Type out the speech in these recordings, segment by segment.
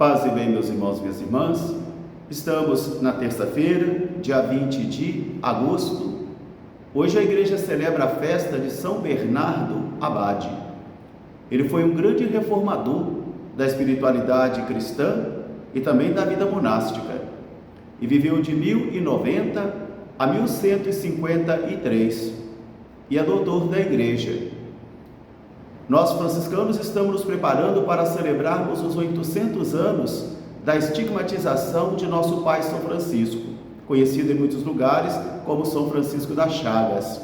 Paz e bem, meus irmãos e minhas irmãs. Estamos na terça-feira, dia 20 de agosto. Hoje a igreja celebra a festa de São Bernardo Abade. Ele foi um grande reformador da espiritualidade cristã e também da vida monástica. E viveu de 1090 a 1153 e é doutor da igreja. Nós, franciscanos, estamos nos preparando para celebrarmos os 800 anos da estigmatização de nosso pai São Francisco, conhecido em muitos lugares como São Francisco das Chagas,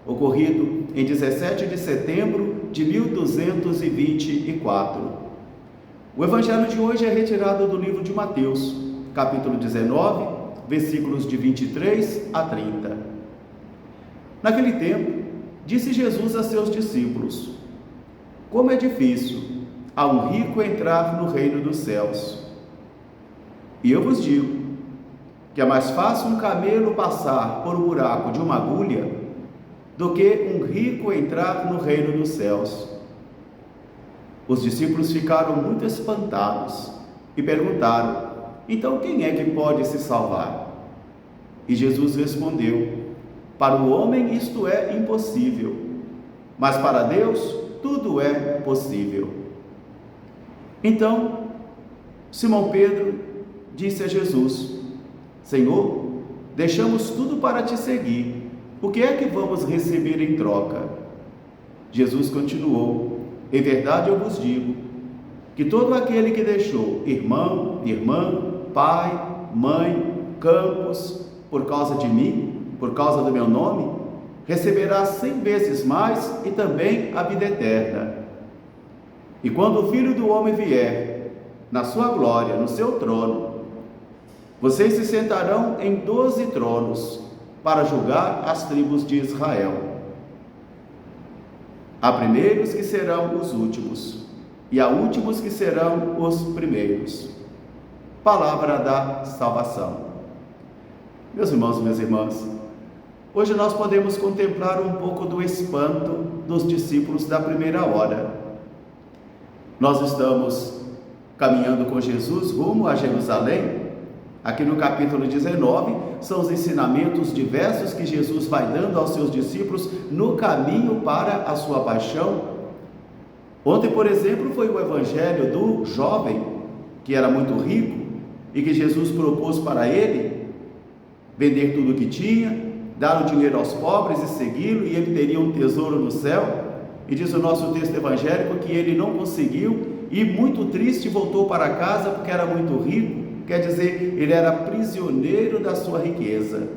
ocorrido em 17 de setembro de 1224. O evangelho de hoje é retirado do livro de Mateus, capítulo 19, versículos de 23 a 30. Naquele tempo, disse Jesus a seus discípulos: como é difícil a um rico entrar no reino dos céus. E eu vos digo que é mais fácil um camelo passar por um buraco de uma agulha do que um rico entrar no reino dos céus. Os discípulos ficaram muito espantados e perguntaram: então quem é que pode se salvar? E Jesus respondeu: para o homem isto é impossível, mas para Deus tudo é possível. Então, Simão Pedro disse a Jesus: Senhor, deixamos tudo para te seguir. O que é que vamos receber em troca? Jesus continuou: em verdade eu vos digo, que todo aquele que deixou irmão, irmã, pai, mãe, campos, por causa de mim, por causa do meu nome, receberá 100 vezes mais e também a vida eterna. E quando o Filho do Homem vier, na sua glória, no seu trono, vocês se sentarão em 12 tronos para julgar as tribos de Israel. Há primeiros que serão os últimos, e há últimos que serão os primeiros. Palavra da salvação. Meus irmãos e minhas irmãs, hoje nós podemos contemplar um pouco do espanto dos discípulos da primeira hora. Nós estamos caminhando com Jesus rumo a Jerusalém. Aqui no capítulo 19, são os ensinamentos diversos que Jesus vai dando aos seus discípulos no caminho para a sua paixão. Ontem, por exemplo, foi o evangelho do jovem, que era muito rico, e que Jesus propôs para ele vender tudo o que tinha, dar o dinheiro aos pobres e segui-lo, e ele teria um tesouro no céu. E diz o nosso texto evangélico que ele não conseguiu, e muito triste voltou para casa porque era muito rico. Quer dizer, ele era prisioneiro da sua riqueza.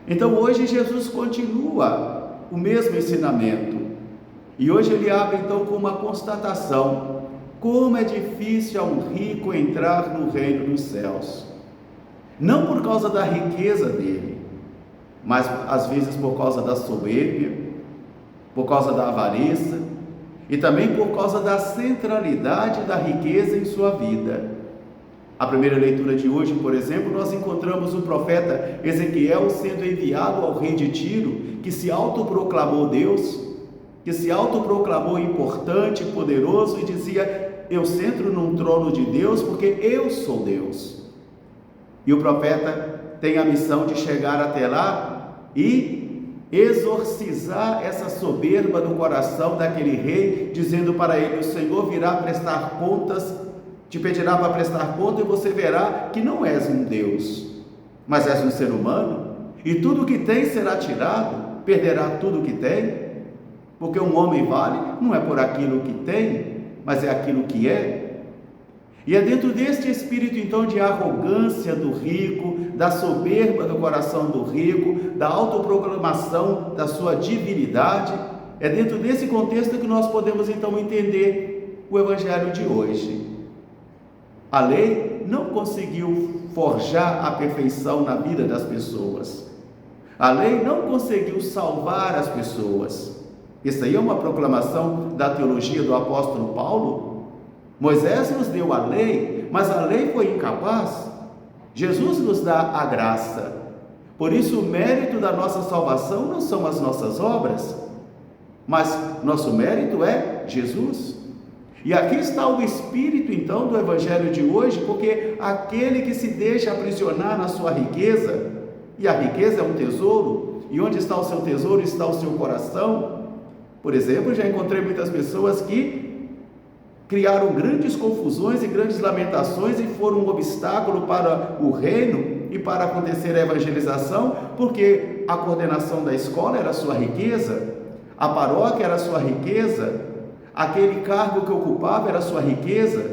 Então hoje Jesus continua o mesmo ensinamento, e hoje ele abre então com uma constatação: como é difícil a um rico entrar no reino dos céus. Não por causa da riqueza dele, mas às vezes por causa da soberba, por causa da avareza e também por causa da centralidade da riqueza em sua vida. A primeira leitura de hoje, por exemplo, nós encontramos o profeta Ezequiel sendo enviado ao rei de Tiro, que se autoproclamou Deus, que se autoproclamou importante, poderoso, e dizia: eu sento num trono de Deus porque eu sou Deus. E o profeta tem a missão de chegar até lá e exorcizar essa soberba do coração daquele rei, dizendo para ele: o Senhor virá prestar contas, te pedirá para prestar conta, e você verá que não és um Deus, mas és um ser humano, e tudo que tem será tirado, perderá tudo que tem, porque um homem vale não é por aquilo que tem, mas é aquilo que é. E é dentro deste espírito então de arrogância do rico, da soberba do coração do rico, da autoproclamação da sua divinidade, é dentro desse contexto que nós podemos então entender o evangelho de hoje. A lei não conseguiu forjar a perfeição na vida das pessoas. A lei não conseguiu salvar as pessoas. Isso aí é uma proclamação da teologia do apóstolo Paulo. Moisés nos deu a lei, mas a lei foi incapaz. Jesus nos dá a graça. Por isso, o mérito da nossa salvação não são as nossas obras, mas nosso mérito é Jesus. E aqui está o espírito então do evangelho de hoje, porque aquele que se deixa aprisionar na sua riqueza, e a riqueza é um tesouro, e onde está o seu tesouro está o seu coração. Por exemplo, já encontrei muitas pessoas que criaram grandes confusões e grandes lamentações e foram um obstáculo para o reino e para acontecer a evangelização, porque a coordenação da escola era a sua riqueza, a paróquia era a sua riqueza, aquele cargo que ocupava era a sua riqueza,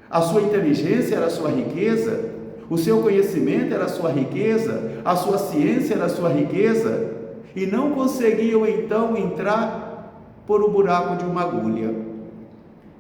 a sua inteligência era a sua riqueza, o seu conhecimento era a sua riqueza, a sua ciência era a sua riqueza, e não conseguiam então entrar por um buraco de uma agulha.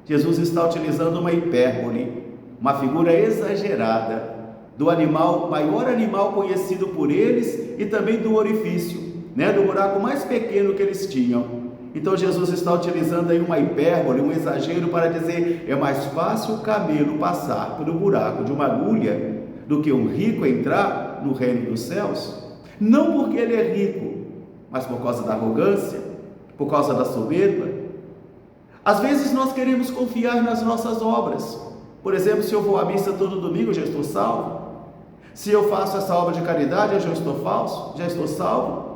Jesus está utilizando uma hipérbole, uma figura exagerada do animal, maior animal conhecido por eles, e também do orifício, do buraco mais pequeno que eles tinham. Então Jesus está utilizando aí uma hipérbole, um exagero para dizer: é mais fácil o camelo passar pelo buraco de uma agulha do que um rico entrar no reino dos céus. Não porque ele é rico, mas por causa da arrogância, por causa da soberba. Às vezes nós queremos confiar nas nossas obras. Por exemplo, se eu vou à missa todo domingo, eu já estou salvo. Se eu faço essa obra de caridade, eu já estou salvo.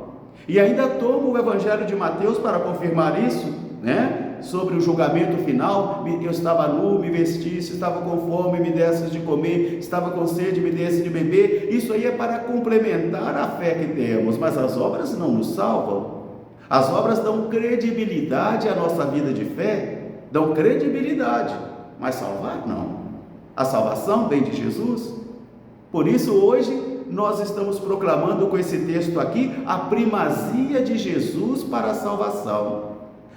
E ainda tomo o Evangelho de Mateus para confirmar isso, sobre o julgamento final. Eu estava nu, me vestisse, estava com fome, me desse de comer, estava com sede, me desse de beber. Isso aí é para complementar a fé que temos, mas as obras não nos salvam. As obras dão credibilidade à nossa vida de fé, dão credibilidade, mas salvar não. A salvação vem de Jesus. Por isso hoje nós estamos proclamando com esse texto aqui a primazia de Jesus para a salvação,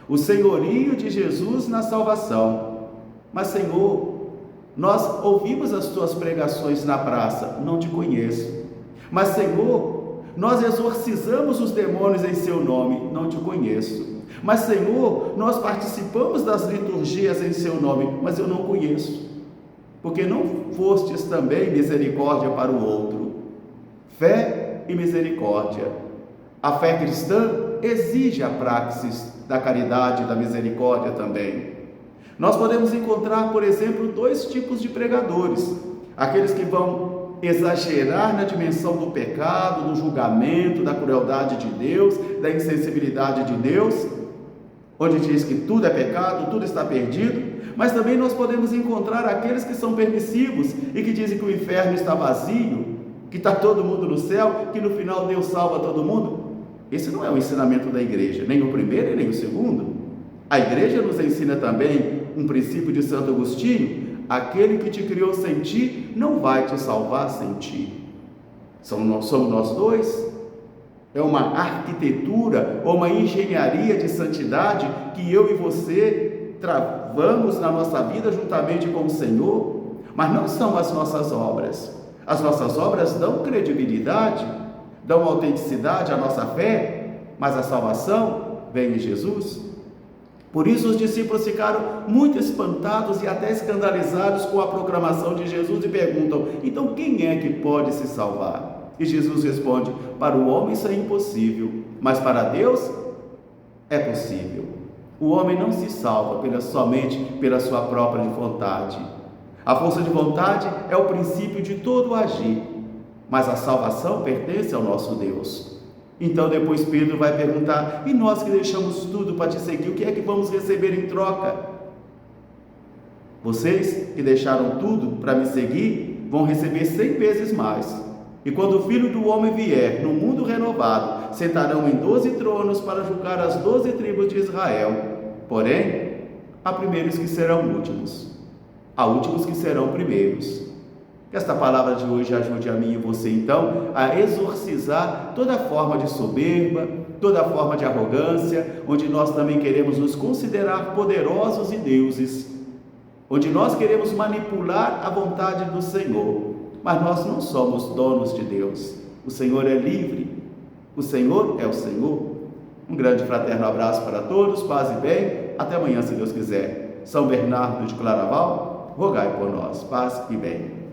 o senhorio de Jesus na salvação. Mas Senhor, nós ouvimos as tuas pregações na praça, não te conheço. Mas Senhor, nós exorcizamos os demônios em seu nome, não te conheço. Mas Senhor, nós participamos das liturgias em seu nome, mas eu não conheço. Porque não fostes também misericórdia para o outro. Fé e misericórdia. A fé cristã exige a praxis da caridade e da misericórdia também. Nós podemos encontrar, por exemplo, dois tipos de pregadores: aqueles que vão exagerar na dimensão do pecado, do julgamento, da crueldade de Deus, da insensibilidade de Deus, onde diz que tudo é pecado, tudo está perdido. Mas também nós podemos encontrar aqueles que são permissivos e que dizem que o inferno está vazio, que está todo mundo no céu, que no final Deus salva todo mundo. Esse não é o ensinamento da igreja, nem o primeiro e nem o segundo. A igreja nos ensina também um princípio de Santo Agostinho: aquele que te criou sem ti não vai te salvar sem ti. Somos nós dois. É uma arquitetura ou uma engenharia de santidade que eu e você travamos na nossa vida juntamente com o Senhor, mas não são as nossas obras. As nossas obras dão credibilidade, dão autenticidade à nossa fé, mas a salvação vem em Jesus. Por isso os discípulos ficaram muito espantados e até escandalizados com a proclamação de Jesus e perguntam: então quem é que pode se salvar? E Jesus responde: para o homem isso é impossível, mas para Deus é possível. O homem não se salva somente pela sua própria vontade. A força de vontade é o princípio de todo o agir, mas a salvação pertence ao nosso Deus. Então depois Pedro vai perguntar: e nós que deixamos tudo para te seguir, o que é que vamos receber em troca? Vocês que deixaram tudo para me seguir vão receber 100 vezes mais. E quando o Filho do Homem vier no mundo renovado, sentarão em 12 tronos para julgar as 12 tribos de Israel. Porém, há primeiros que serão últimos, há últimos que serão primeiros. Que esta palavra de hoje ajude a mim e você então a exorcizar toda forma de soberba, toda forma de arrogância, onde nós também queremos nos considerar poderosos e deuses, onde nós queremos manipular a vontade do Senhor, mas nós não somos donos de Deus. O Senhor é livre, o Senhor é o Senhor. Um grande fraterno abraço para todos, paz e bem, até amanhã se Deus quiser. São Bernardo de Claraval, rogai por nós, paz e bem.